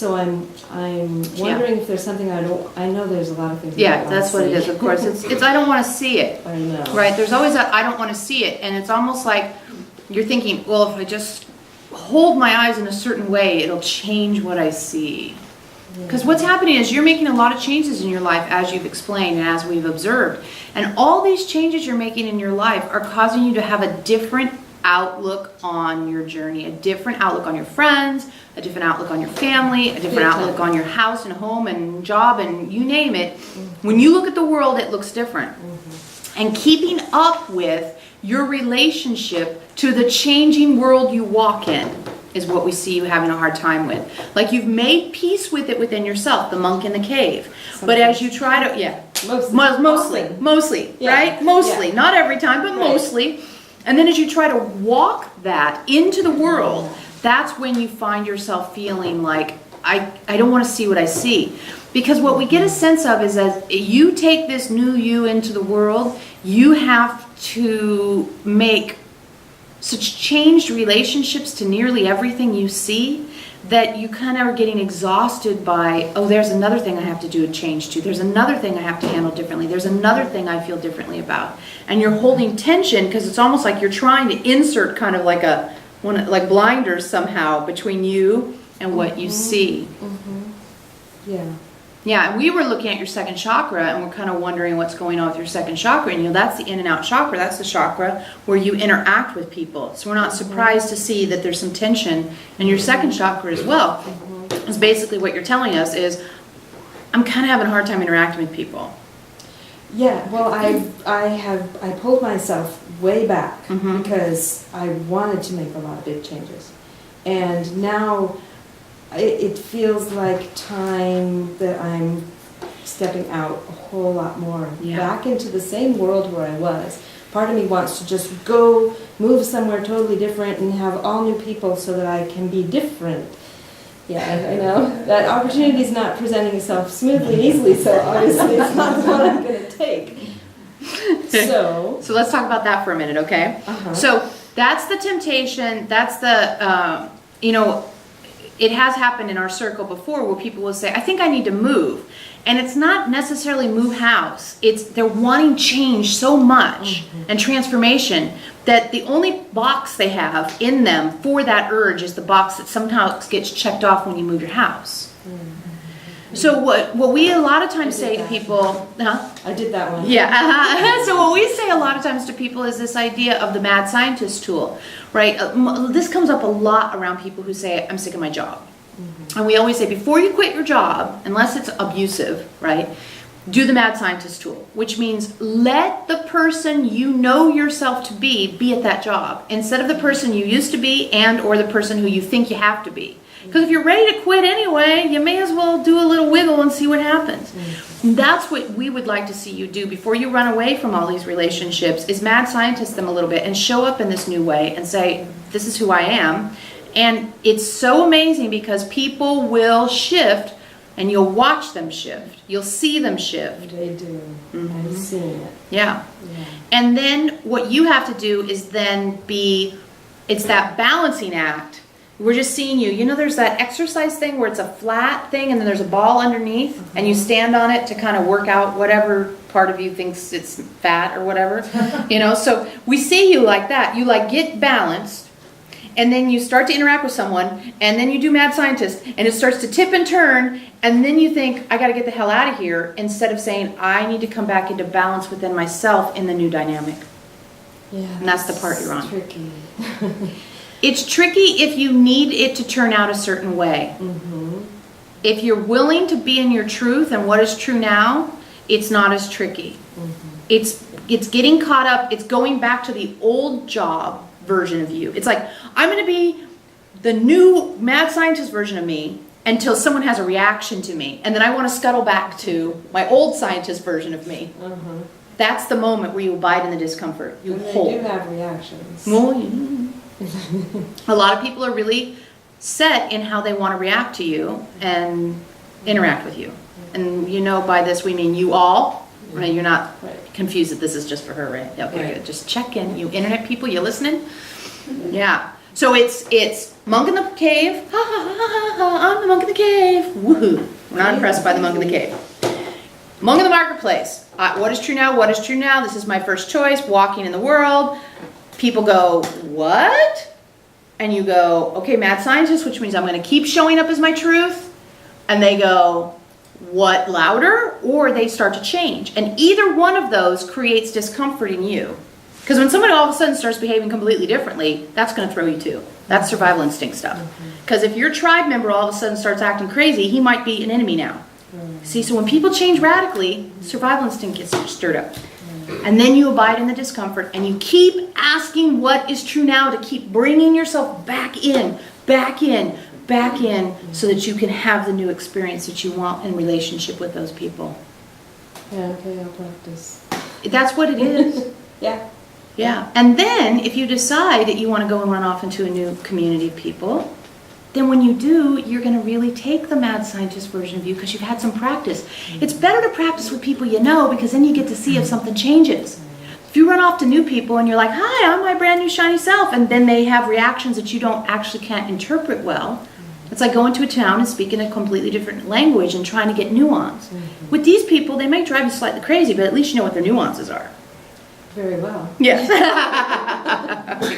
So I'm wondering if there's something I know there's a lot of things. Yeah, that's what it is, of course. It's I don't want to see it. I know. Right, there's always a I don't want to see it. And it's almost like you're thinking, well, if I just hold my eyes in a certain way, it'll change what I see. Because what's happening is you're making a lot of changes in your life, as you've explained and as we've observed. And all these changes you're making in your life are causing you to have a different outlook on your journey, a different outlook on your friends, a different outlook on your family, a different outlook on your house and home and job and you name it. When you look at the world, it looks different. And keeping up with your relationship to the changing world you walk in is what we see you having a hard time with. Like you've made peace with it within yourself, the monk in the cave. But as you try to, mostly, yeah. right? Mostly, Yeah. Not every time, but mostly. And then as you try to walk that into the world, that's when you find yourself feeling like, I don't want to see what I see. Because what we get a sense of is as you take this new you into the world, you have to make such changed relationships to nearly everything you see that you kind of are getting exhausted by, oh, there's another thing I have to do a change to. There's another thing I have to handle differently. There's another thing I feel differently about. And you're holding tension because it's almost like you're trying to insert kind of like like blinders somehow between you and what you see. Yeah. Yeah, and we were looking at your second chakra and we're kind of wondering what's going on with your second chakra. And that's the in and out chakra. That's the chakra where you interact with people. So we're not surprised to see that there's some tension in your second chakra as well. It's basically what you're telling us is, I'm kind of having a hard time interacting with people. Yeah, well, I pulled myself way back because I wanted to make a lot of big changes. And now it feels like time that I'm stepping out a whole lot more back into the same world where I was. Part of me wants to just go move somewhere totally different and have all new people so that I can be different. Yeah, I know that opportunity is not presenting itself smoothly and easily, so obviously it's not the one I'm going to take. So let's talk about that for a minute, okay? So that's the temptation. That's the it has happened in our circle before where people will say, I think I need to move. And it's not necessarily move house. It's they're wanting change so much and transformation that the only box they have in them for that urge is the box that somehow gets checked off when you move your house. So what we a lot of times say to people, I did that one. Yeah. So what we say a lot of times to people is this idea of the mad scientist tool, right? This comes up a lot around people who say, I'm sick of my job. And we always say, before you quit your job, unless it's abusive, right, do the mad scientist tool, which means let the person you know yourself to be at that job instead of the person you used to be and or the person who you think you have to be. Because if you're ready to quit anyway, you may as well do a little wiggle and see what happens. That's what we would like to see you do before you run away from all these relationships, is mad scientist them a little bit and show up in this new way and say, this is who I am. And it's so amazing because people will shift and you'll watch them shift. You'll see them shift. They do. I've seen it. Yeah. And then what you have to do is then it's that balancing act. We're just seeing you. You know, there's that exercise thing where it's a flat thing and then there's a ball underneath and you stand on it to kind of work out whatever part of you thinks it's fat or whatever. So we see you like that. You get balanced and then you start to interact with someone and then you do mad scientist and it starts to tip and turn and then you think, I got to get the hell out of here, instead of saying, I need to come back into balance within myself in the new dynamic. Yeah. And that's the part you're on. Tricky. It's tricky if you need it to turn out a certain way. If you're willing to be in your truth and what is true now, it's not as tricky. It's getting caught up. It's going back to the old job version of you. It's like, I'm going to be the new mad scientist version of me until someone has a reaction to me. And then I want to scuttle back to my old scientist version of me. That's the moment where you abide in the discomfort. You hold. They do have reactions. Well, a lot of people are really set in how they want to react to you and interact with you. And by this we mean you all. Right? You're not confused that this is just for her, right? Okay, good. Just check in. You internet people, you listening? Yeah. So it's monk in the cave, ha ha ha ha ha, I'm the monk in the cave, woohoo. We're not impressed by the monk in the cave. Monk in the marketplace, what is true now, what is true now, this is my first choice, walking in the world. People go, what? And you go, okay, mad scientist, which means I'm going to keep showing up as my truth. And they go, what, louder? Or they start to change. And either one of those creates discomfort in you. Because when somebody all of a sudden starts behaving completely differently, that's going to throw you too. That's survival instinct stuff. Because if your tribe member all of a sudden starts acting crazy, he might be an enemy now. See, so when people change radically, survival instinct gets stirred up. And then you abide in the discomfort and you keep asking what is true now to keep bringing yourself back in, back in, back in, so that you can have the new experience that you want in relationship with those people. Yeah, okay, I'll practice. That's what it is. Yeah. Yeah. And then if you decide that you want to go and run off into a new community of people, then when you do, you're going to really take the mad scientist version of you because you've had some practice. It's better to practice with people you know because then you get to see if something changes. If you run off to new people and you're like, hi, I'm my brand new shiny self, and then they have reactions that you can't interpret well, it's like going to a town and speaking a completely different language and trying to get nuance. With these people, they may drive you slightly crazy, but at least you know what their nuances are. Very well. Yes.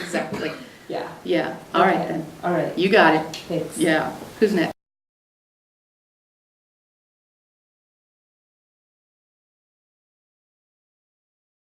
Exactly. Yeah. Yeah. All right then. All right. You got it. Thanks. Yeah. Who's next?